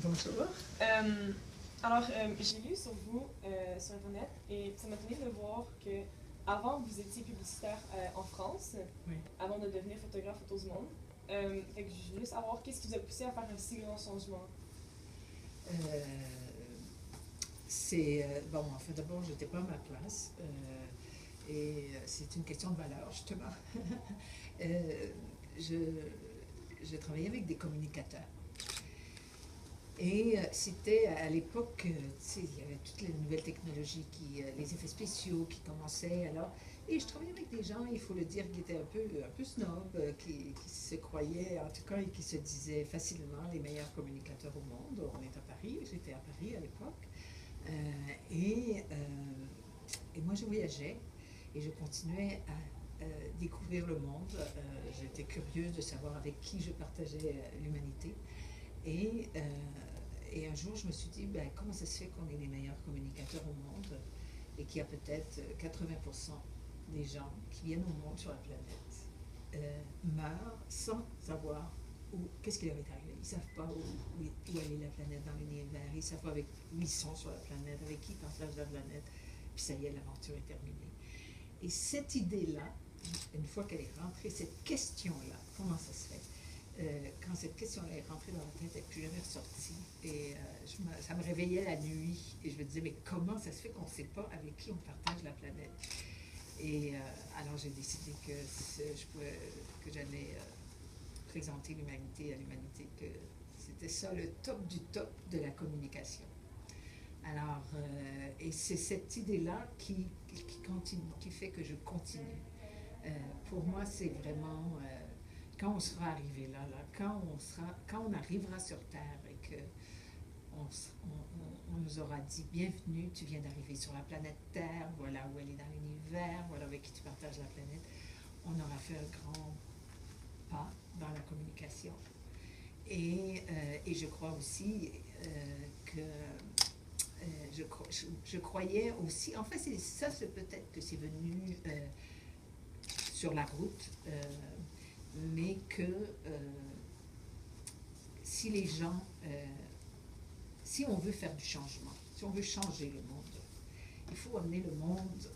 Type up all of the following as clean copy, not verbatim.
Bonjour. J'ai lu sur vous sur Internet et ça m'a donné de voir que avant vous étiez publicitaire en France, Oui. avant de devenir photographe photo du monde. Fait que je voulais savoir qu'est-ce qui vous a poussé à faire un si grand changement. Bon, enfin, d'abord, je n'étais pas à ma place. Et c'est une question de valeur, justement. Euh, je, je travaillais avec des communicateurs. Et c'était à l'époque, tu sais, il y avait toutes les nouvelles technologies, les effets spéciaux qui commençaient. Alors, et je travaillais avec des gens, il faut le dire, qui étaient un peu snob, qui se croyaient, en tout cas, et qui se disaient facilement les meilleurs communicateurs au monde. On est à Paris, j'étais à Paris à l'époque. Euh, et, euh, et moi, je voyageais et je continuais à découvrir le monde. J'étais curieuse de savoir avec qui je partageais l'humanité. Et, euh, et un jour, je me suis dit, ben, comment ça se fait qu'on est les meilleurs communicateurs au monde et qu'il y a peut-être 80% des gens qui viennent au monde sur la planète meurent sans savoir qu'est-ce qui leur est arrivé. Ils ne savent pas où est la planète dans l'univers, ils ne savent pas où ils sont sur la planète, avec qui ils partagent la planète. Puis ça y est, l'aventure est terminée. Et cette idée-là, une fois qu'elle est rentrée, cette question-là, comment ça se fait? Quand cette question-là est rentrée dans ma tête, elle n'est plus jamais ressortie. Et ça me réveillait la nuit. Et je me disais, mais comment ça se fait qu'on ne sait pas avec qui on partage la planète? Et alors j'ai décidé que j'allais présenter l'humanité à l'humanité, que c'était ça le top du top de la communication. Alors, et c'est cette idée-là qui fait que je continue. Pour moi, c'est vraiment quand on sera arrivé là, quand on arrivera sur Terre et que on nous aura dit bienvenue, tu viens d'arriver sur la planète Terre, voilà où elle est dans l'univers, voilà avec qui tu partages la planète, on aura fait un grand pas dans la communication. Et je crois aussi que je croyais aussi, en fait c'est peut-être que c'est venu sur la route, mais que si les gens, si on veut faire du changement, si on veut changer le monde, il faut amener le monde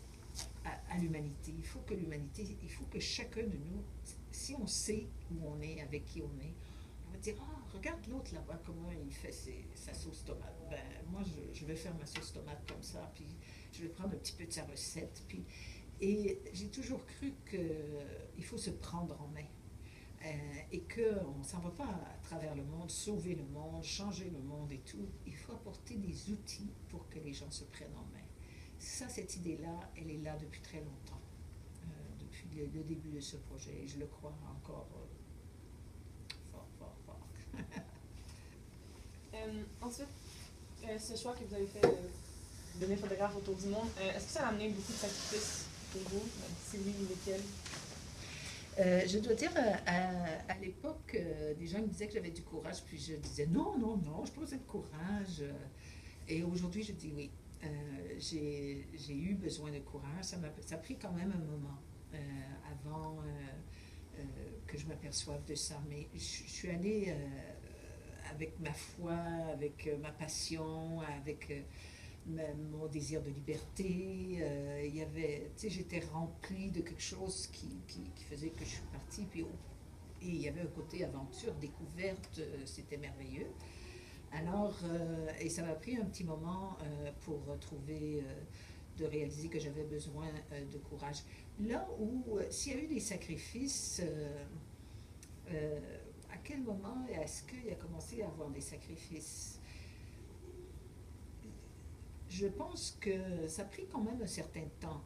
à l'humanité. Il faut que chacun de nous, si on sait où on est, avec qui on est, on va dire, regarde l'autre là-bas, comment il fait sa sauce tomate. Ben, moi, je vais faire ma sauce tomate comme ça, puis je vais prendre un petit peu de sa recette. Et j'ai toujours cru qu'il faut se prendre en main. Et qu'on ne s'en va pas à travers le monde, sauver le monde, changer le monde et tout. Il faut apporter des outils pour que les gens se prennent en main. Ça, cette idée-là, elle est là depuis très longtemps, depuis le début de ce projet. Et je le crois encore fort, fort, fort. Ensuite, ce choix que vous avez fait de devenir photographe autour du monde, est-ce que ça a amené beaucoup de sacrifices pour vous? Si oui, lesquels? Je dois dire, à l'époque, des gens me disaient que j'avais du courage, puis je disais non, non, non, je n'ai pas besoin de courage. Et aujourd'hui, je dis oui. J'ai eu besoin de courage. Ça a pris quand même un moment avant que je m'aperçoive de ça. Mais je suis allée avec ma foi, avec ma passion, avec mon désir de liberté. Il y avait, tu sais, j'étais remplie de quelque chose qui faisait que je suis partie. Et il y avait un côté aventure, découverte, c'était merveilleux. Alors, et ça m'a pris un petit moment pour trouver, de réaliser que j'avais besoin de courage. Là où, s'il y a eu des sacrifices, à quel moment est-ce qu'il a commencé à avoir des sacrifices? Je pense que ça a pris quand même un certain temps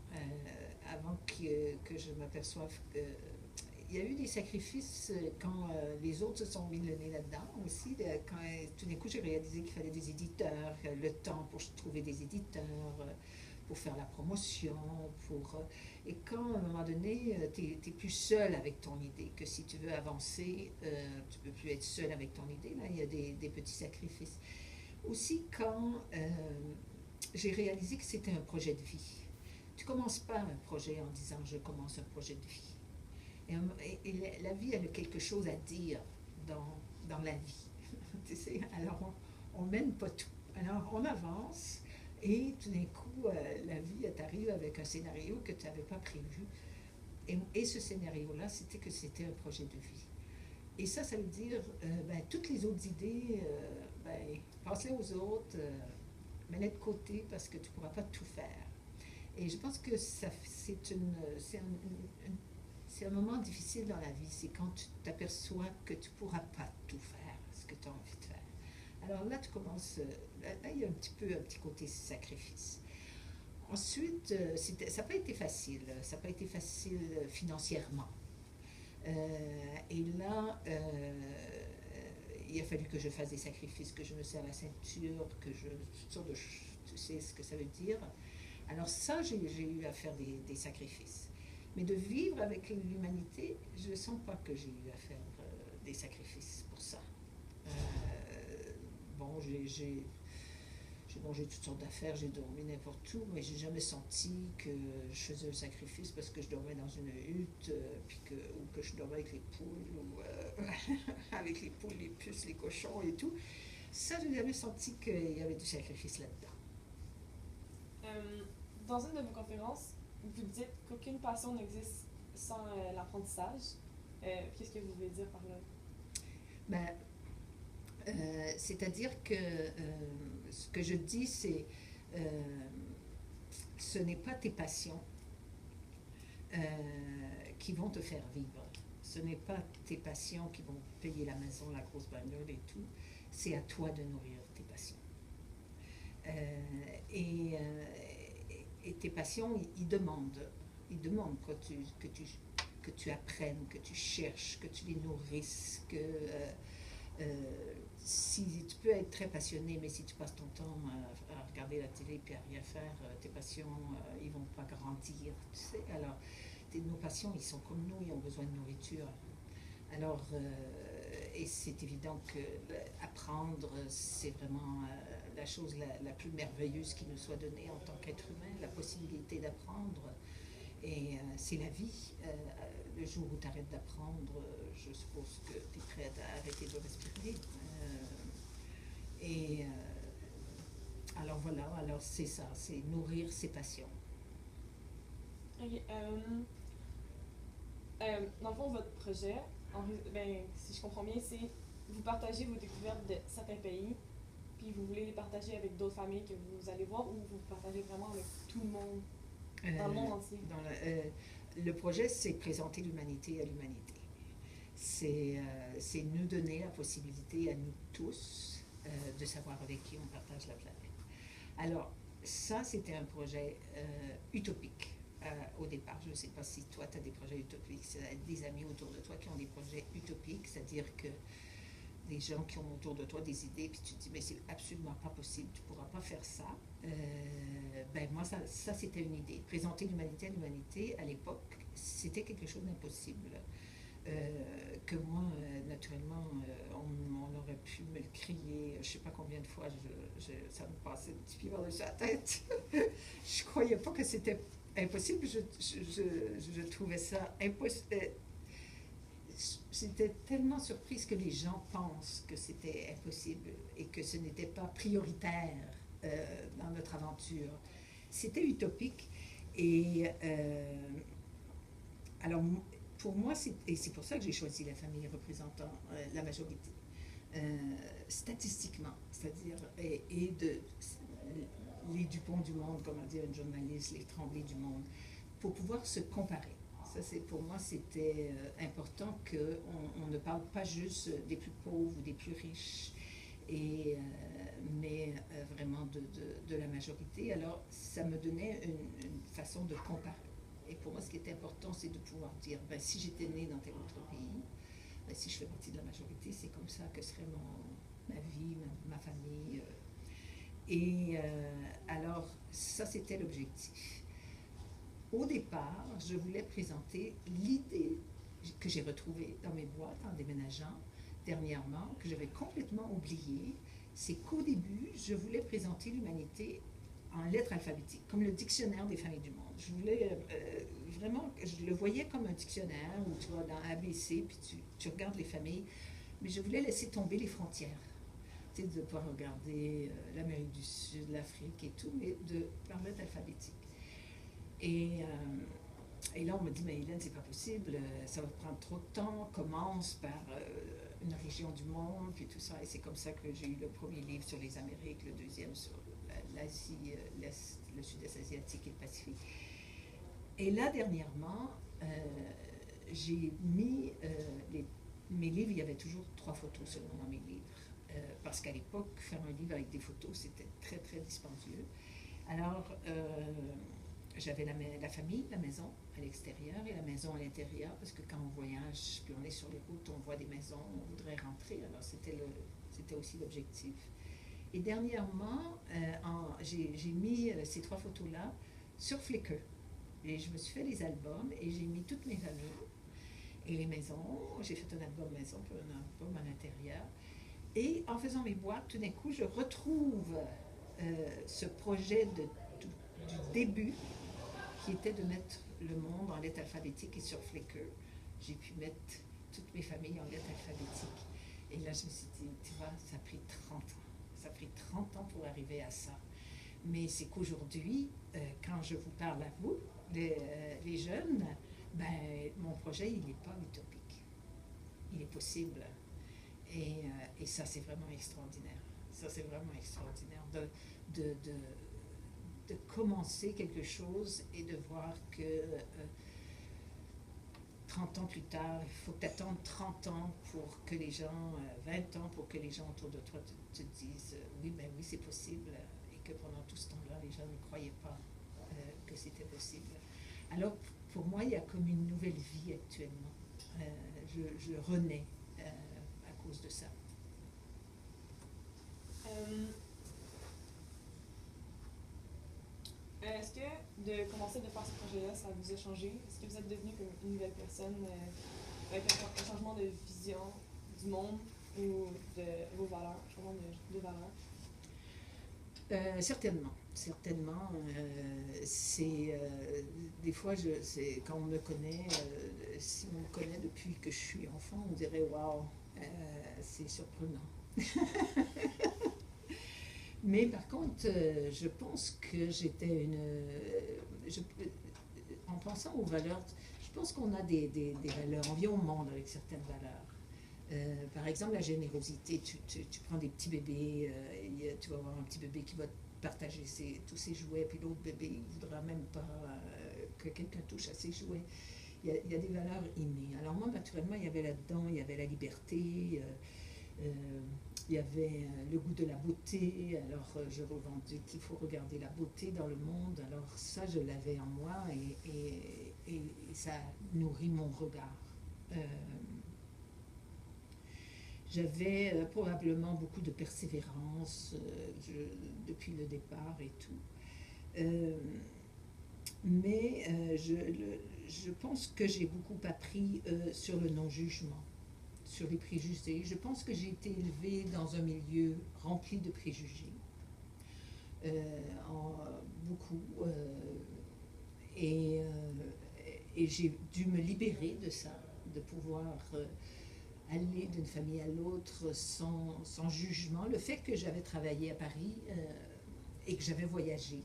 avant que je m'aperçoive que il y a eu des sacrifices quand les autres se sont mis le nez là-dedans aussi. Quand tout d'un coup, j'ai réalisé qu'il fallait des éditeurs, le temps pour trouver des éditeurs, pour faire la promotion. Et quand, à un moment donné, tu n'es plus seul avec ton idée, que si tu veux avancer, tu ne peux plus être seul avec ton idée. Là, il y a des petits sacrifices. Aussi, quand j'ai réalisé que c'était un projet de vie. Tu ne commences pas un projet en disant « je commence un projet de vie ». Et la vie, elle a quelque chose à dire dans la vie. Tu sais, alors on mène pas tout. Alors, on avance et tout d'un coup, la vie, elle t'arrive avec un scénario que tu n'avais pas prévu. Et ce scénario-là, c'était que c'était un projet de vie. Et ça veut dire, toutes les autres idées, passe-les aux autres, mets-les de côté parce que tu ne pourras pas tout faire. Et je pense que c'est un moment difficile dans la vie, c'est quand tu t'aperçois que tu ne pourras pas tout faire, ce que tu as envie de faire. Alors là, tu commences, là, il y a un petit côté sacrifice. Ensuite, ça n'a pas été facile, ça n'a pas été facile financièrement. Et là, il a fallu que je fasse des sacrifices, que je me serre la ceinture, toutes sortes de, tu sais ce que ça veut dire. Alors ça, j'ai eu à faire des sacrifices. Mais de vivre avec l'humanité, je ne sens pas que j'ai eu à faire des sacrifices pour ça. Bon, j'ai mangé toutes sortes d'affaires, j'ai dormi n'importe où, mais j'ai jamais senti que je faisais un sacrifice parce que je dormais dans une hutte, ou que je dormais avec les poules, ou avec les poules, les puces, les cochons et tout. Ça, j'ai jamais senti qu'il y avait du sacrifice là-dedans. Dans une de vos conférences, vous dites qu'aucune passion n'existe sans l'apprentissage. Qu'est-ce que vous voulez dire par là? Ben, c'est-à-dire que ce que je dis, c'est ce n'est pas tes passions qui vont te faire vivre. Ce n'est pas tes passions qui vont payer la maison, la grosse bagnole et tout. C'est à toi de nourrir tes passions. Et tes passions, ils demandent que tu apprennes, que tu cherches, que tu les nourrisses, si tu peux être très passionné, mais si tu passes ton temps à regarder la télé et à rien faire, tes passions, ils vont pas grandir, tu sais. Alors, nos passions, ils sont comme nous, ils ont besoin de nourriture. Alors, et c'est évident que apprendre, c'est vraiment la chose la plus merveilleuse qui nous soit donnée en tant qu'être humain, la possibilité d'apprendre. Et c'est la vie. Le jour où tu arrêtes d'apprendre, je suppose que tu es prêt à arrêter de respirer. Alors voilà, alors c'est ça, c'est nourrir ses passions. Okay, dans le fond, votre projet, si je comprends bien, c'est vous partagez vos découvertes de certains pays, puis vous voulez les partager avec d'autres familles que vous allez voir, ou vous partagez vraiment avec tout le monde, dans le monde entier? Le projet, c'est présenter l'humanité à l'humanité. C'est nous donner la possibilité à nous tous de savoir avec qui on partage la planète. Alors, ça, c'était un projet utopique au départ. Je ne sais pas si toi, tu as des projets utopiques, c'est des amis autour de toi qui ont des projets utopiques, c'est-à-dire que des gens qui ont autour de toi des idées, puis tu te dis, mais c'est absolument pas possible, tu ne pourras pas faire ça. Moi, ça c'était une idée. Présenter l'humanité à l'humanité, à l'époque, c'était quelque chose d'impossible. Que moi, naturellement, on aurait pu me le crier, je ne sais pas combien de fois, ça me passait un petit pied par-dessus la tête. Je ne croyais pas que c'était impossible, je trouvais ça impossible. J'étais tellement surprise que les gens pensent que c'était impossible et que ce n'était pas prioritaire dans notre aventure. C'était utopique et alors pour moi, et c'est pour ça que j'ai choisi la famille représentant la majorité, statistiquement, c'est-à-dire les Dupont du monde, comme a dit un journaliste, les Tremblay du monde, pour pouvoir se comparer. Ça, pour moi, c'était important qu'on ne parle pas juste des plus pauvres ou des plus riches, mais vraiment de la majorité. Alors, ça me donnait une façon de comparer. Et pour moi, ce qui est important, c'est de pouvoir dire, si j'étais née dans tel autre pays, si je fais partie de la majorité, c'est comme ça que serait ma vie, ma famille. Alors, ça, c'était l'objectif. Au départ, je voulais présenter l'idée que j'ai retrouvée dans mes boîtes en déménageant dernièrement, que j'avais complètement oubliée, c'est qu'au début, je voulais présenter l'humanité en lettres alphabétiques, comme le dictionnaire des familles du monde. Je voulais vraiment, je le voyais comme un dictionnaire où tu vas dans ABC, puis tu regardes les familles, mais je voulais laisser tomber les frontières. de pouvoir regarder l'Amérique du Sud, l'Afrique et tout, mais de permettre alphabétique. Et là, on me dit, mais Hélène, c'est pas possible, ça va prendre trop de temps, commence par une région du monde, puis tout ça. Et c'est comme ça que j'ai eu le premier livre sur les Amériques, le deuxième sur l'Asie, l'Est, le Sud-Est asiatique et le Pacifique. Et là, dernièrement, j'ai mis mes livres, il y avait toujours 3 photos seulement dans mes livres. Parce qu'à l'époque, faire un livre avec des photos, c'était très, très dispendieux. Alors, j'avais la famille, la maison à l'extérieur et la maison à l'intérieur, parce que quand on voyage, puis on est sur les routes, on voit des maisons, on voudrait rentrer, alors c'était aussi l'objectif. Et dernièrement, j'ai mis ces 3 photos-là sur Flickr. Et je me suis fait les albums et j'ai mis toutes mes familles et les maisons. J'ai fait un album maison, puis un album à l'intérieur. Et en faisant mes boîtes, tout d'un coup, je retrouve ce projet du début, qui était de mettre le monde en lettres alphabétiques et sur Flickr. J'ai pu mettre toutes mes familles en lettres alphabétiques. Et là, je me suis dit, tu vois, ça a pris 30 ans. Ça a pris 30 ans pour arriver à ça. Mais c'est qu'aujourd'hui, quand je vous parle à vous, les jeunes, ben, mon projet, il n'est pas utopique. Il est possible. Et ça, c'est vraiment extraordinaire. Ça, c'est vraiment extraordinaire de commencer quelque chose et de voir que 30 ans plus tard, il faut que tu attendes 30 ans pour que les gens, 20 ans pour que les gens autour de toi te disent oui, ben oui, c'est possible. Et que pendant tout ce temps-là, les gens ne croyaient pas que c'était possible. Alors, pour moi, il y a comme une nouvelle vie actuellement. Je renais à cause de ça. Est-ce que de commencer de faire ce projet-là, ça vous a changé? Est-ce que vous êtes devenu comme une nouvelle personne avec un changement de vision du monde ou de vos valeurs, changement de valeurs? Certainement. Des fois, quand on me connaît, si on me connaît depuis que je suis enfant, on dirait waouh, c'est surprenant. Mais par contre, je pense que j'étais en pensant aux valeurs, je pense qu'on a des valeurs, on vient au monde avec certaines valeurs. Par exemple, la générosité, tu prends des petits bébés, tu vas avoir un petit bébé qui va partager tous ses jouets, puis l'autre bébé, il ne voudra même pas que quelqu'un touche à ses jouets. Il y a des valeurs innées. Alors moi, naturellement, il y avait là-dedans, il y avait la liberté, il y avait le goût de la beauté. Alors je revendique qu'il faut regarder la beauté dans le monde. Alors ça, je l'avais en moi et ça nourrit mon regard. J'avais probablement beaucoup de persévérance depuis le départ et tout. Mais je pense que j'ai beaucoup appris sur le non-jugement, sur les préjugés. Je pense que j'ai été élevée dans un milieu rempli de préjugés, beaucoup. Et j'ai dû me libérer de ça, de pouvoir aller d'une famille à l'autre sans jugement. Le fait que j'avais travaillé à Paris et que j'avais voyagé,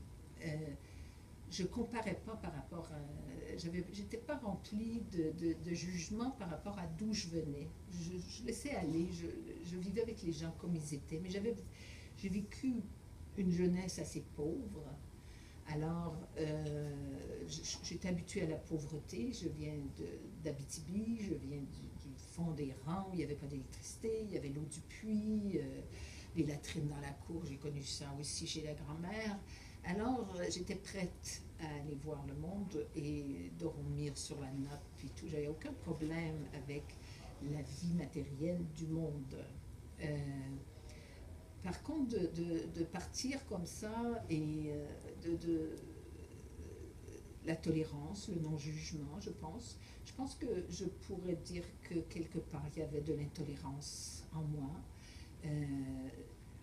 je ne comparais pas par rapport à... J'étais pas remplie de jugement par rapport à d'où je venais. Je laissais aller, je vivais avec les gens comme ils étaient. Mais j'ai vécu une jeunesse assez pauvre. Alors, j'étais habituée à la pauvreté. Je viens d'Abitibi, je viens du fond des rangs, où il n'y avait pas d'électricité, il y avait l'eau du puits, les latrines dans la cour, j'ai connu ça aussi chez la grand-mère. Alors, j'étais prête à aller voir le monde et dormir sur la nappe, puis tout. J'avais aucun problème avec la vie matérielle du monde. Par contre, de partir comme ça et la tolérance, le non-jugement, je pense que je pourrais dire que quelque part, il y avait de l'intolérance en moi.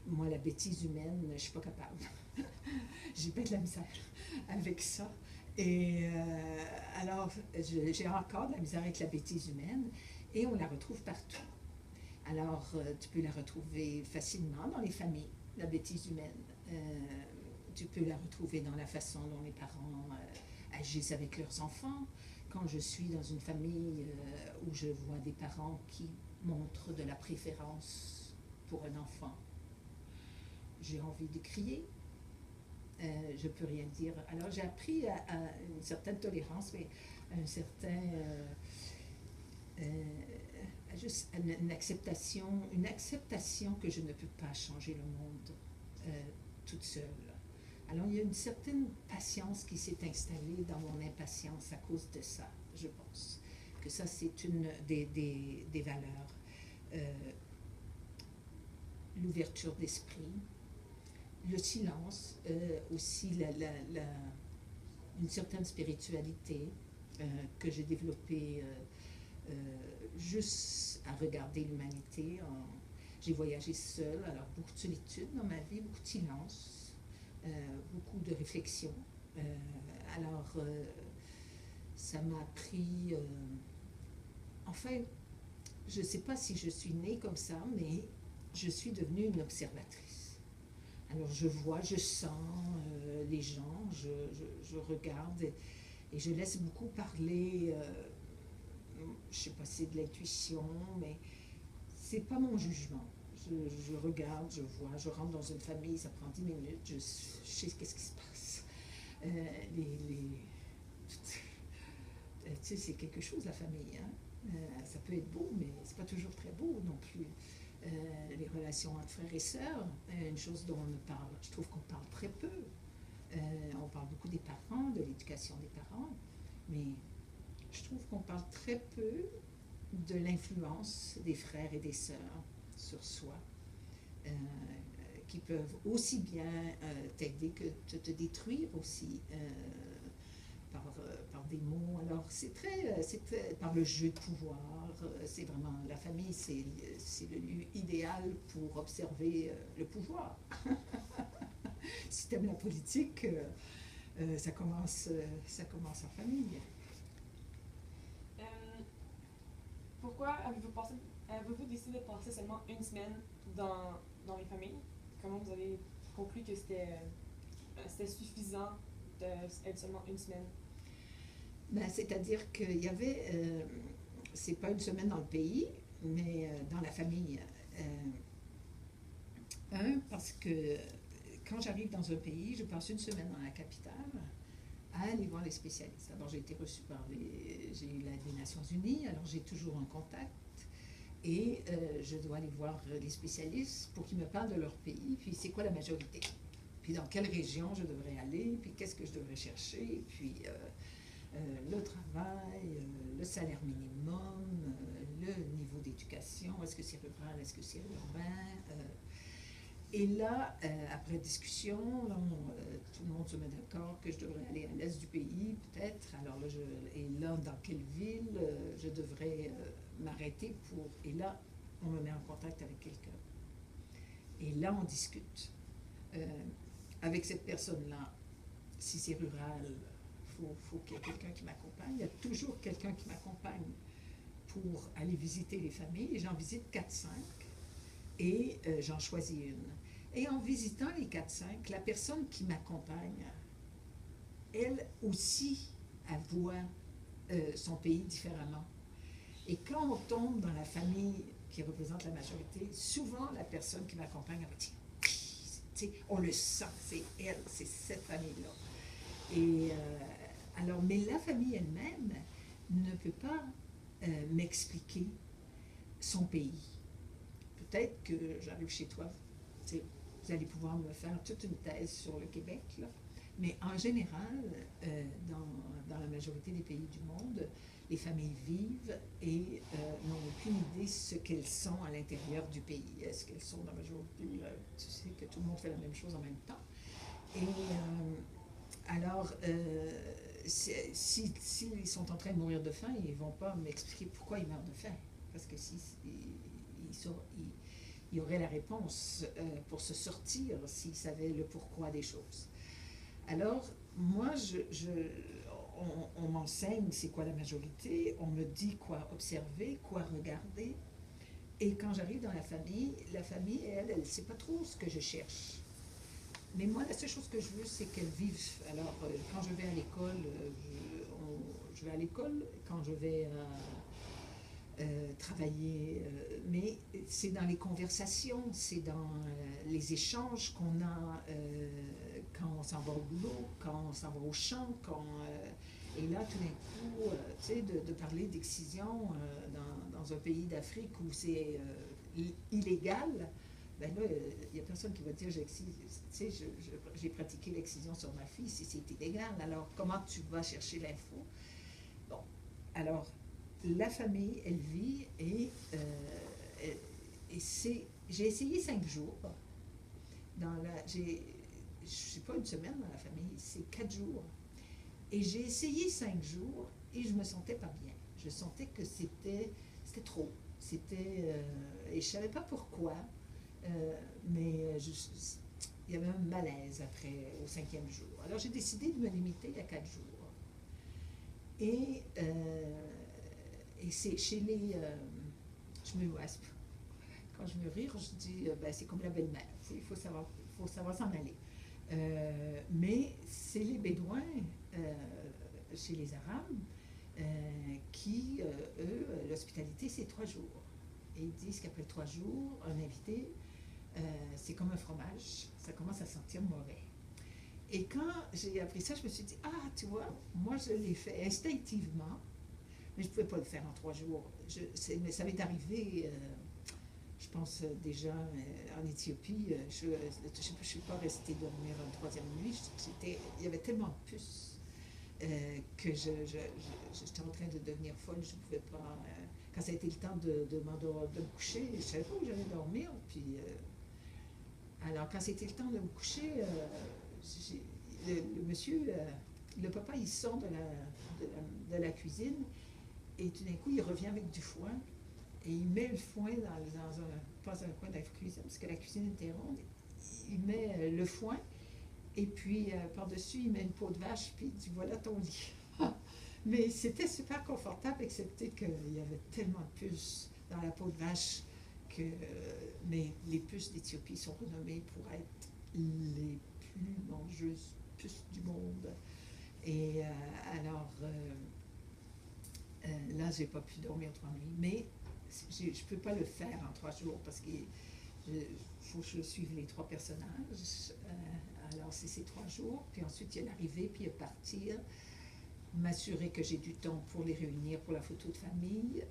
Moi, la bêtise humaine, je ne suis pas capable. J'ai pas de la misère avec ça. Et alors, j'ai encore de la misère avec la bêtise humaine et on la retrouve partout. Alors, tu peux la retrouver facilement dans les familles, la bêtise humaine. Tu peux la retrouver dans la façon dont les parents agissent avec leurs enfants. Quand je suis dans une famille où je vois des parents qui montrent de la préférence pour un enfant, j'ai envie de crier. Je peux rien dire. Alors j'ai appris à une certaine tolérance, mais à un certain juste une acceptation que je ne peux pas changer le monde toute seule. Alors il y a une certaine patience qui s'est installée dans mon impatience à cause de ça, je pense. Que ça, c'est une des valeurs. L'ouverture d'esprit, le silence, aussi une certaine spiritualité que j'ai développée juste à regarder l'humanité. J'ai voyagé seule, alors beaucoup de solitude dans ma vie, beaucoup de silence, beaucoup de réflexion. Alors, ça m'a appris... enfin, je ne sais pas si je suis née comme ça, mais je suis devenue une observatrice. Alors, je vois, je sens les gens, je regarde et je laisse beaucoup parler. Je ne sais pas si c'est de l'intuition, mais c'est pas mon jugement. Je regarde, je vois, je rentre dans une famille, ça prend 10 minutes, je sais qu'est-ce qui se passe. Tu sais, c'est quelque chose, la famille. Hein? Ça peut être beau, mais c'est pas toujours très beau non plus. Les relations entre frères et sœurs, une chose dont on ne parle, je trouve qu'on parle très peu. On parle beaucoup des parents, de l'éducation des parents, mais je trouve qu'on parle très peu de l'influence des frères et des sœurs sur soi, qui peuvent aussi bien t'aider que te détruire aussi par des mots. Alors c'est très par le jeu de pouvoir, c'est vraiment la famille, c'est le lieu idéal pour observer le pouvoir. Si tu aimes la politique, ça commence en famille. Pourquoi avez-vous décidé de passer seulement une semaine dans les familles? Comment vous avez conclu que c'était suffisant d'être seulement une semaine? Ben, c'est-à-dire qu'il y avait, c'est pas une semaine dans le pays, mais dans la famille. Parce que quand j'arrive dans un pays, je passe une semaine dans la capitale à aller voir les spécialistes. D'abord, j'ai été reçue j'ai eu l'aide des Nations Unies, alors j'ai toujours un contact. Et je dois aller voir les spécialistes pour qu'ils me parlent de leur pays, puis c'est quoi la majorité, puis dans quelle région je devrais aller, puis qu'est-ce que je devrais chercher, puis le travail, le salaire minimum, le niveau d'éducation, est-ce que c'est rural, est-ce que c'est urbain. Et là, après discussion, tout le monde se met d'accord que je devrais aller à l'est du pays, peut-être. Alors là, dans quelle ville je devrais m'arrêter pour... Et là, on me met en contact avec quelqu'un. Et là, on discute. Avec cette personne-là, si c'est rural, faut qu'il y ait quelqu'un qui m'accompagne. Il y a toujours quelqu'un qui m'accompagne pour aller visiter les familles. Et j'en visite 4-5 et j'en choisis une. Et en visitant les 4-5, la personne qui m'accompagne, elle aussi, elle voit son pays différemment. Et quand on tombe dans la famille qui représente la majorité, souvent la personne qui m'accompagne, elle va dire, on le sent, c'est elle, c'est cette famille-là. Et alors, mais la famille elle-même ne peut pas m'expliquer son pays. Peut-être que j'arrive chez toi, vous allez pouvoir me faire toute une thèse sur le Québec, là. Mais en général, dans la majorité des pays du monde, les familles vivent et n'ont aucune idée de ce qu'elles sont à l'intérieur du pays. Est-ce qu'elles sont dans la majorité? Tu sais que tout le monde fait la même chose en même temps. Et alors, s'ils sont en train de mourir de faim, ils ne vont pas m'expliquer pourquoi ils meurent de faim. Parce que il y aurait la réponse pour se sortir s'ils savaient le pourquoi des choses. Alors, moi, on m'enseigne c'est quoi la majorité, on me dit quoi observer, quoi regarder, Et quand j'arrive dans la famille, elle ne sait pas trop ce que je cherche. Mais moi, la seule chose que je veux, c'est qu'elle vive. Alors, quand je vais à l'école, je vais à l'école. Quand je vais travailler, mais c'est dans les conversations, c'est dans les échanges qu'on a quand on s'en va au boulot, quand on s'en va au champ, et là, tout d'un coup, tu sais, de parler d'excision dans un pays d'Afrique où c'est illégal, ben là, il n'y a personne qui va dire, tu sais, j'ai pratiqué l'excision sur ma fille si c'est illégal. Alors, comment tu vas chercher l'info? Bon, alors, la famille, elle vit et j'ai essayé 5 jours. Je suis pas une semaine dans la famille, c'est 4 jours. Et j'ai essayé 5 jours et je me sentais pas bien. Je sentais que c'était trop. Et je savais pas pourquoi, mais il y avait un malaise après, au 5e jour. Alors j'ai décidé de me limiter à 4 jours. Et, et c'est chez les... je me waspe. Quand je me rire, je dis, ben, c'est comme la belle-mère. Faut savoir s'en aller. Mais c'est les Bédouins, chez les Arabes, qui, eux, l'hospitalité, c'est 3 jours. Et ils disent qu'après 3 jours, un invité, c'est comme un fromage. Ça commence à sentir mauvais. Et quand j'ai appris ça, je me suis dit, ah, tu vois, moi, je l'ai fait instinctivement, mais je ne pouvais pas le faire en 3 jours. Mais ça m'est arrivé... je pense déjà en Éthiopie, je ne suis pas restée dormir une 3e nuit. Il y avait tellement de puces que j'étais en train de devenir folle. Je ne pouvais pas. Quand ça a été le temps de me coucher, je ne savais pas où j'allais dormir. Puis, alors, quand c'était le temps de me coucher, le monsieur, le papa, il sort de la cuisine et tout d'un coup, il revient avec du foin. Et il met le foin pas un coin de la cuisine, parce que la cuisine était ronde. Il met le foin, et puis par-dessus, il met une peau de vache, puis il dit, voilà ton lit. Mais c'était super confortable, excepté qu'il y avait tellement de puces dans la peau de vache que... mais les puces d'Éthiopie sont renommées pour être les plus mangeuses puces du monde. Et alors, là, j'ai pas pu dormir 3 nuits, mais je ne peux pas le faire en 3 jours parce qu'il faut que je suive les 3 personnages. Alors, c'est ces 3 jours. Puis ensuite, il y a l'arrivée, puis il y a partir. M'assurer que j'ai du temps pour les réunir pour la photo de famille.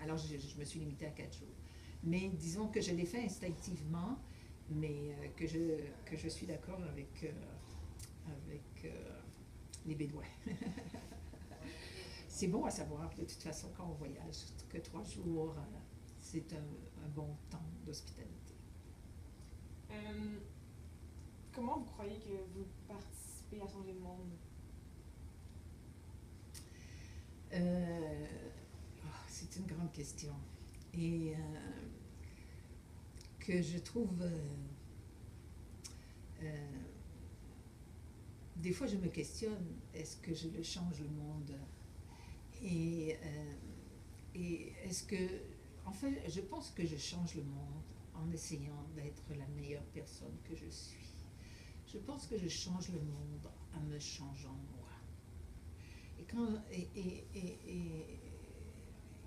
Alors, je me suis limitée à 4 jours. Mais disons que je l'ai fait instinctivement, mais que je suis d'accord avec les Bédouins. C'est bon à savoir, de toute façon, quand on voyage, que 3 jours, c'est un bon temps d'hospitalité. Comment vous croyez que vous participez à changer le monde? C'est une grande question. Et que je trouve... des fois, je me questionne, est-ce que je le change le monde? Et est-ce que... En fait, je pense que je change le monde en essayant d'être la meilleure personne que je suis. Je pense que je change le monde en me changeant moi.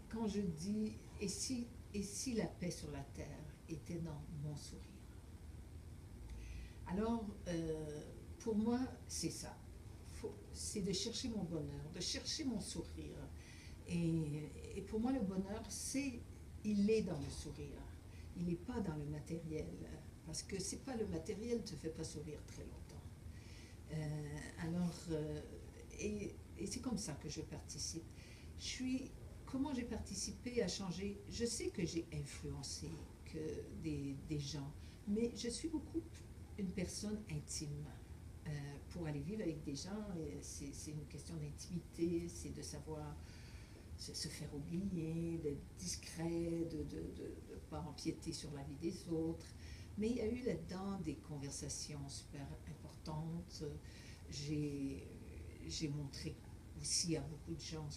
Quand je dis, et si la paix sur la terre était dans mon sourire? Alors, pour moi, c'est ça. C'est de chercher mon bonheur, de chercher mon sourire. Et pour moi, le bonheur, il est dans le sourire. Il n'est pas dans le matériel. Parce que c'est pas le matériel ne te fait pas sourire très longtemps. Et c'est comme ça que je participe. Comment j'ai participé à changer? Je sais que j'ai influencé des gens, mais je suis beaucoup une personne intime. Pour aller vivre avec des gens, c'est une question d'intimité, c'est de savoir se faire oublier, d'être discret, de ne pas empiéter sur la vie des autres. Mais il y a eu là-dedans des conversations super importantes. J'ai montré aussi à beaucoup de gens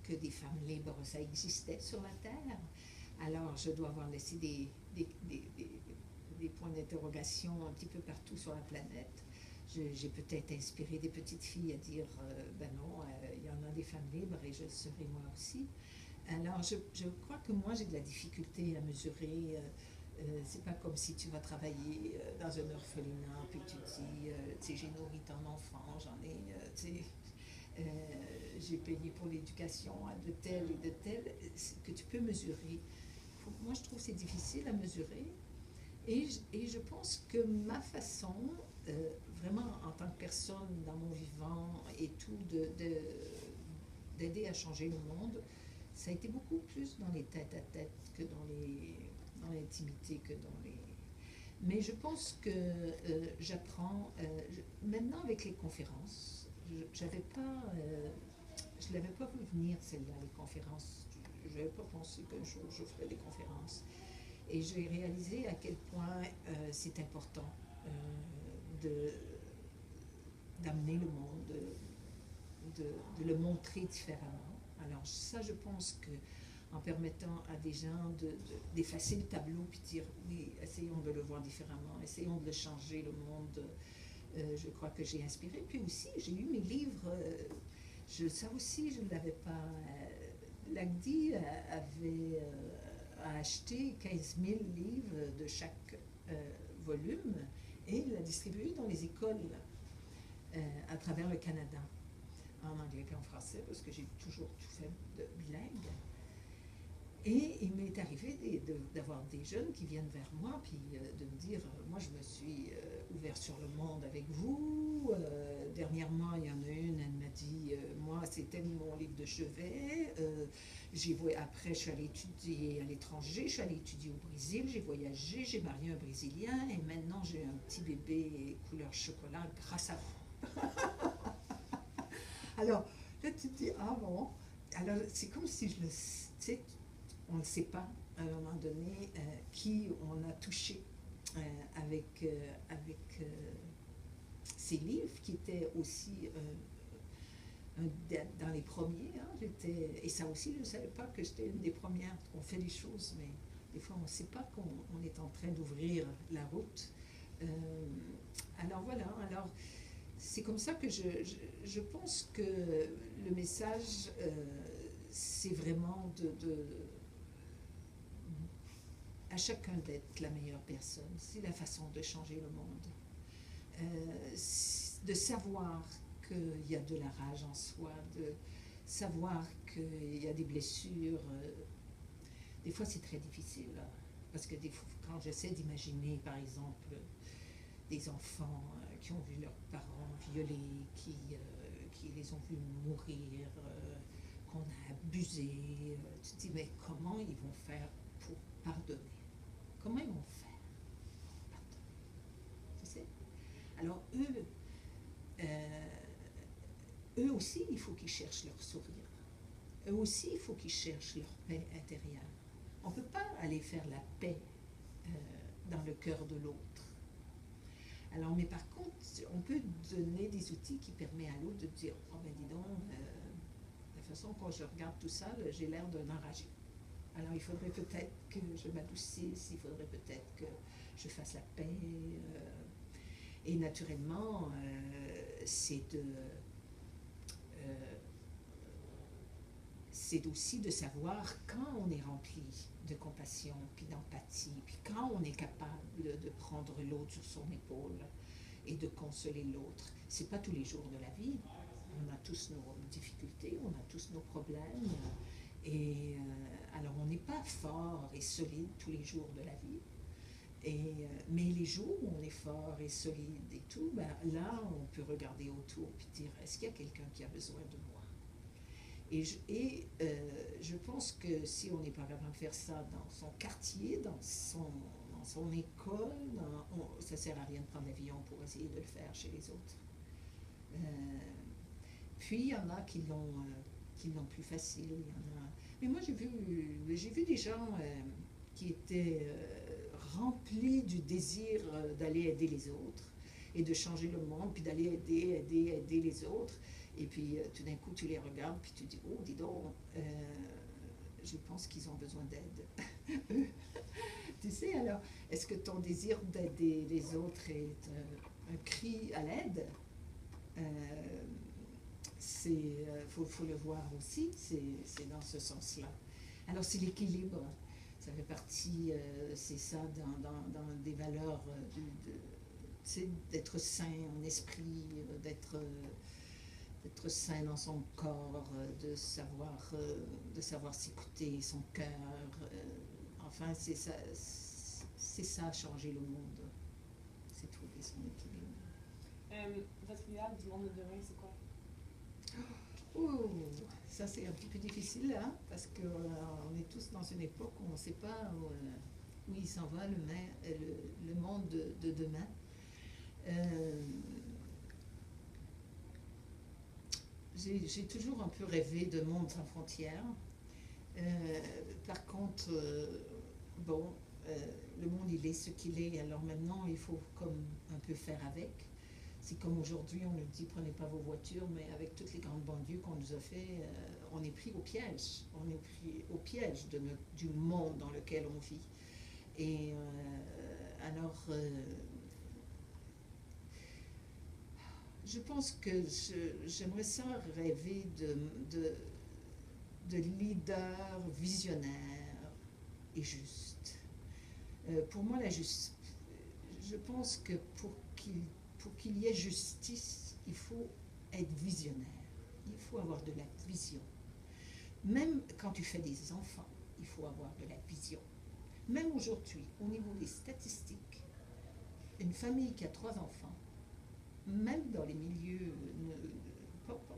que des femmes libres, ça existait sur la Terre. Alors, je dois avoir laissé des points d'interrogation un petit peu partout sur la planète. J'ai peut-être inspiré des petites filles à dire, ben non, il y en a des femmes libres et je le serai moi aussi. Alors, je crois que moi, j'ai de la difficulté à mesurer. C'est pas comme si tu vas travailler dans un orphelinat, puis tu dis, tu sais, j'ai nourri ton enfant, j'en ai, tu sais, j'ai payé pour l'éducation de tel et de tel, que tu peux mesurer. Moi, je trouve que c'est difficile à mesurer. Et je pense que ma façon, vraiment en tant que personne dans mon vivant et tout, d'aider à changer le monde, ça a été beaucoup plus dans les tête-à-tête que dans l'intimité que dans les... Mais je pense que j'apprends, maintenant avec les conférences, je l'avais pas vu venir celle-là, les conférences. Je n'avais pas pensé qu'un jour je ferais des conférences. Et j'ai réalisé à quel point c'est important de, d'amener le monde, de le montrer différemment. Alors ça, je pense que en permettant à des gens d'effacer le tableau puis de dire oui, essayons de le voir différemment, essayons de le changer, le monde. Je crois que j'ai inspiré. Puis aussi, j'ai eu mes livres. Ça aussi, je ne l'avais pas. L'ACDI avait acheté 15 000 livres de chaque volume et l'a distribué dans les écoles à travers le Canada, en anglais et en français, parce que j'ai toujours tout fait de bilingue. Et il m'est arrivé d'avoir des jeunes qui viennent vers moi, puis de me dire, moi je me suis ouvert sur le monde avec vous. Dernièrement, il y en a une, elle m'a dit, moi c'était mon livre de chevet. Après, je suis allée étudier à l'étranger, je suis allée étudier au Brésil, j'ai voyagé, j'ai marié un Brésilien, et maintenant j'ai un petit bébé couleur chocolat grâce à vous. Alors, là tu te dis, ah bon, alors c'est comme si je le... Tu sais, on ne sait pas à un moment donné qui on a touché avec ces livres qui étaient aussi dans les premiers. Hein, et ça aussi, je ne savais pas que j'étais une des premières. On fait des choses, mais des fois, on ne sait pas qu'on est en train d'ouvrir la route. Alors voilà, alors c'est comme ça que je pense que le message, c'est vraiment à chacun d'être la meilleure personne. C'est la façon de changer le monde. De savoir qu'il y a de la rage en soi, de savoir qu'il y a des blessures. Des fois, c'est très difficile. Parce que des fois, quand j'essaie d'imaginer, par exemple, des enfants qui ont vu leurs parents violés, qui les ont vus mourir, qu'on a abusé, tu te dis, mais comment ils vont faire pour pardonner? Comment ils vont faire pour pardonner? Tu sais? Alors eux aussi, il faut qu'ils cherchent leur sourire. Eux aussi, il faut qu'ils cherchent leur paix intérieure. On ne peut pas aller faire la paix dans le cœur de l'autre. Alors, mais par contre, on peut donner des outils qui permettent à l'autre de dire, oh ben dis donc, de la façon quand je regarde tout ça, j'ai l'air d'un enragé. Alors, il faudrait peut-être que je m'adoucisse, il faudrait peut-être que je fasse la paix. Et naturellement, c'est aussi de savoir quand on est rempli de compassion, puis d'empathie, puis quand on est capable de prendre l'autre sur son épaule et de consoler l'autre. C'est pas tous les jours de la vie. On a tous nos difficultés, on a tous nos problèmes. Et alors, on n'est pas fort et solide tous les jours de la vie. Mais les jours où on est fort et solide et tout, ben, là, on peut regarder autour et dire, est-ce qu'il y a quelqu'un qui a besoin de moi? Et je pense que si on n'est pas capable de faire ça dans son quartier, dans son école, ça ne sert à rien de prendre l'avion pour essayer de le faire chez les autres. Puis il y en a qui l'ont plus facile. Mais moi j'ai vu des gens qui étaient remplis du désir d'aller aider les autres et de changer le monde, puis d'aller aider les autres. Et puis tout d'un coup tu les regardes, puis tu dis, oh dis donc, je pense qu'ils ont besoin d'aide. Eux. Tu sais, alors, est-ce que ton désir d'aider les autres est un cri à l'aide? Faut le voir aussi, c'est dans ce sens-là. Alors, c'est l'équilibre. Ça fait partie, c'est ça, dans des valeurs tu sais, d'être sain en esprit, d'être sain dans son corps, de savoir s'écouter, son cœur. Enfin, c'est ça, changer le monde. C'est trouver son équilibre. Votre idéal du monde de demain, c'est quoi? Oh, ça c'est un petit peu difficile, hein, parce qu'on est tous dans une époque où on ne sait pas où il s'en va, le monde de demain. J'ai toujours un peu rêvé de monde sans frontières. Par contre, bon, le monde il est ce qu'il est, alors maintenant il faut comme un peu faire avec. C'est comme aujourd'hui on nous dit prenez pas vos voitures, mais avec toutes les grandes banlieues qu'on nous a fait, on est pris au piège. On est pris au piège du monde dans lequel on vit. Et alors, je pense que j'aimerais ça rêver de leaders visionnaires et justes. Pour moi, je pense que pour qu'il y ait justice, il faut être visionnaire. Il faut avoir de la vision. Même quand tu fais des enfants, il faut avoir de la vision. Même aujourd'hui, au niveau des statistiques, une famille qui a 3 enfants, même dans les milieux,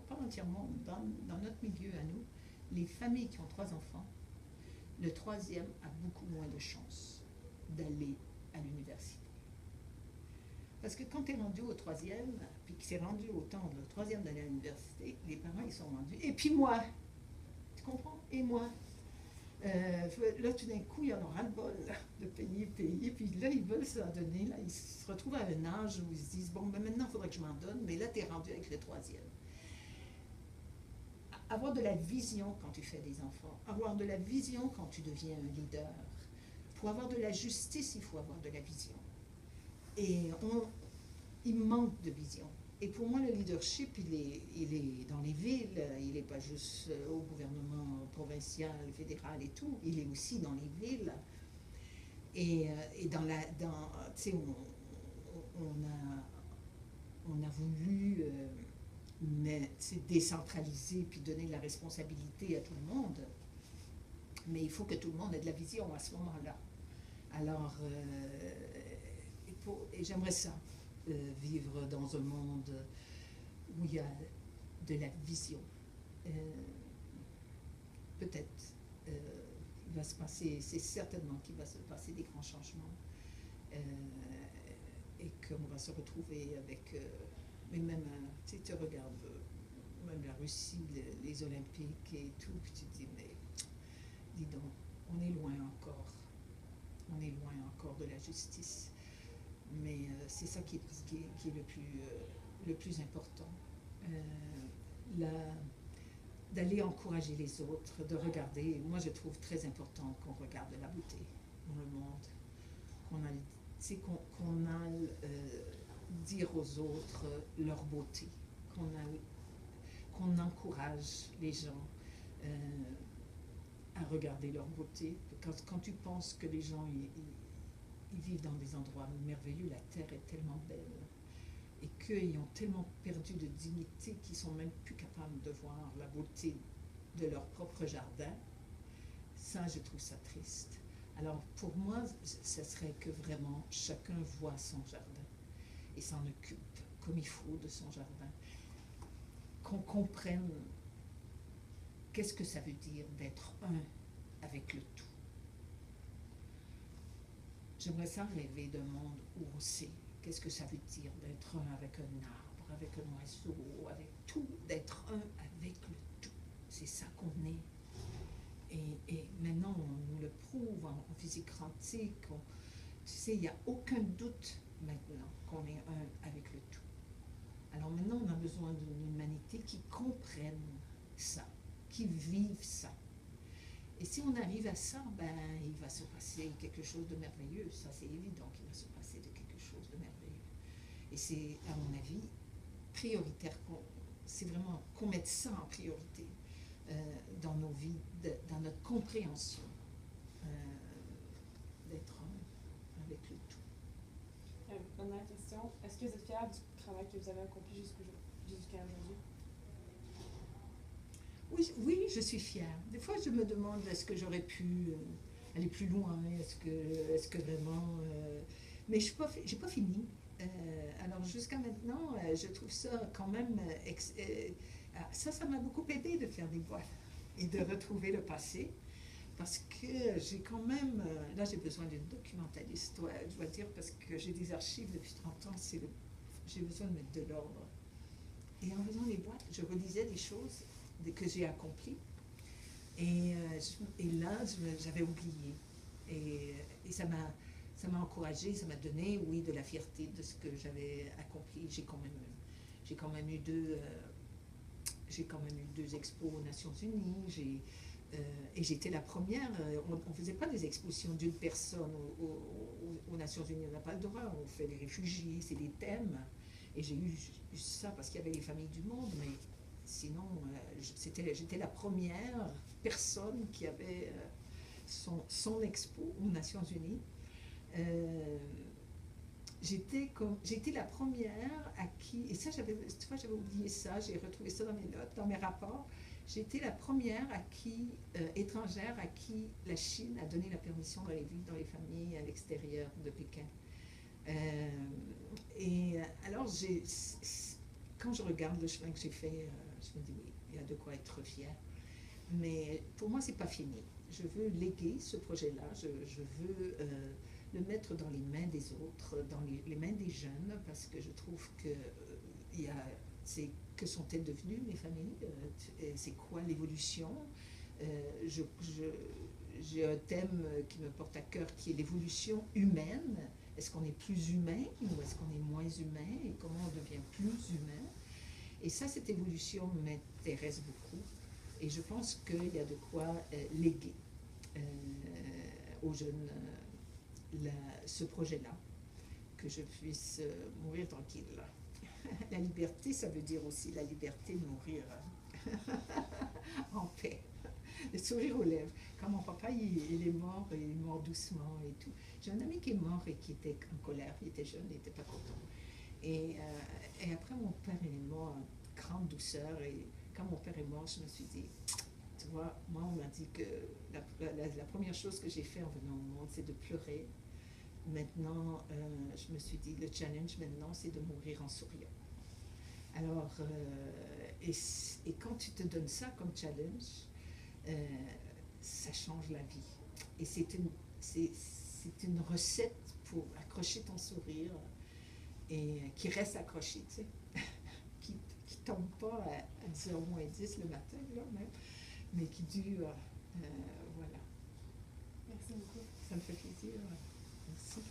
pas entièrement, dans notre milieu à nous, les familles qui ont 3 enfants, le 3e a beaucoup moins de chances d'aller à l'université. Parce que quand tu es rendu au 3e, puis que c'est rendu au temps le 3e d'aller à l'université, les parents ils sont rendus. Et puis moi, tu comprends? Et moi? Là, tout d'un coup, il y en aura le bol de payer, puis là, ils veulent s'en donner. Là, ils se retrouvent à un âge où ils se disent, bon, ben maintenant, il faudrait que je m'en donne, mais là, tu es rendu avec le 3e. Avoir de la vision quand tu fais des enfants, avoir de la vision quand tu deviens un leader. Pour avoir de la justice, il faut avoir de la vision. Et il manque de vision. Et pour moi, le leadership, il est dans les villes, il n'est pas juste au gouvernement provincial, fédéral et tout, il est aussi dans les villes. Et tu sais, on a voulu décentraliser puis donner de la responsabilité à tout le monde. Mais il faut que tout le monde ait de la vision à ce moment-là. Alors, et j'aimerais ça. Vivre dans un monde où il y a de la vision. Peut-être il va se passer, c'est certainement qu'il va se passer des grands changements et qu'on va se retrouver avec, mais même, tu sais, tu regardes même la Russie, les Olympiques et tout, puis tu te dis, mais dis donc, on est loin encore de la justice. Mais c'est ça qui est le plus important. D'aller encourager les autres, de regarder. Moi, je trouve très important qu'on regarde la beauté dans le monde, qu'on aille dire aux autres leur beauté, qu'on encourage les gens à regarder leur beauté. Quand tu penses que les gens ils vivent dans des endroits merveilleux, la terre est tellement belle, et qu'ils ont tellement perdu de dignité qu'ils sont même plus capables de voir la beauté de leur propre jardin. Ça, je trouve ça triste. Alors, pour moi, ce serait que vraiment chacun voit son jardin et s'en occupe comme il faut de son jardin. Qu'on comprenne qu'est-ce que ça veut dire d'être un avec le tout. J'aimerais ça rêver d'un monde où on sait qu'est-ce que ça veut dire d'être un avec un arbre, avec un oiseau, avec tout, d'être un avec le tout. C'est ça qu'on est. Et maintenant, on nous le prouve en physique quantique. Tu sais, il n'y a aucun doute maintenant qu'on est un avec le tout. Alors maintenant, on a besoin d'une humanité qui comprenne ça, qui vive ça. Et si on arrive à ça, ben, il va se passer quelque chose de merveilleux. Ça, c'est évident qu'il va se passer de quelque chose de merveilleux. Et c'est, à mon avis, prioritaire. C'est vraiment qu'on mette ça en priorité dans nos vies, dans notre compréhension d'être avec le tout. Dernière question. Est-ce que vous êtes fière du travail que vous avez accompli jusqu'à aujourd'hui? Oui, oui, je suis fière. Des fois, je me demande est-ce que j'aurais pu aller plus loin, est-ce que vraiment... mais je n'ai pas fini. Alors jusqu'à maintenant, je trouve ça quand même... ça m'a beaucoup aidé de faire des boîtes et de retrouver le passé. Parce que j'ai quand même... là, j'ai besoin d'une documentaliste, je dois dire, parce que j'ai des archives depuis 30 ans. J'ai besoin de mettre de l'ordre. Et en faisant les boîtes, je relisais des choses que j'ai accomplies. Et là, j'avais oublié. Et ça m'a encouragée, ça m'a donné, oui, de la fierté de ce que j'avais accompli. J'ai quand même eu deux expos aux Nations Unies. Et j'étais la première. On ne faisait pas des expositions d'une personne aux Nations Unies. On n'a pas le droit. On fait les réfugiés, c'est des thèmes. Et j'ai eu ça parce qu'il y avait les familles du monde. Mais sinon, j'étais la première personne qui avait son expo aux Nations Unies. J'étais la première à qui, et ça j'avais oublié ça, j'ai retrouvé ça dans mes notes, dans mes rapports, j'étais la première étrangère à qui la Chine a donné la permission d'aller vivre dans les familles à l'extérieur de Pékin. Alors, quand je regarde le chemin que j'ai fait, je me dis oui, il y a de quoi être fière. Mais pour moi, c'est pas fini. Je veux léguer ce projet-là, je veux le mettre dans les mains des autres, dans les mains des jeunes, parce que je trouve que que sont-elles devenues, mes familles? C'est quoi l'évolution? J'ai un thème qui me porte à cœur, qui est l'évolution humaine. Est-ce qu'on est plus humain ou est-ce qu'on est moins humain? Et comment on devient plus humain? Et ça, cette évolution m'intéresse beaucoup. Et je pense qu'il y a de quoi léguer aux jeunes ce projet-là, que je puisse mourir tranquille. La liberté, ça veut dire aussi la liberté de mourir en paix, le sourire aux lèvres. Quand mon papa il est mort doucement et tout. J'ai un ami qui est mort et qui était en colère, il était jeune, il n'était pas content. Et après, mon père est mort en grande douceur. Et quand mon père est mort, je me suis dit, tu vois, moi, on m'a dit que la première chose que j'ai fait en venant au monde, c'est de pleurer. Maintenant, je me suis dit, le challenge maintenant, c'est de mourir en souriant. Alors, et quand tu te donnes ça comme challenge, ça change la vie. Et c'est une recette pour accrocher ton sourire et qui reste accroché, tu sais, qui tombe pas à 10h moins 10 le matin, là, même, mais qui dure, voilà. Merci beaucoup. Ça me fait plaisir. Merci.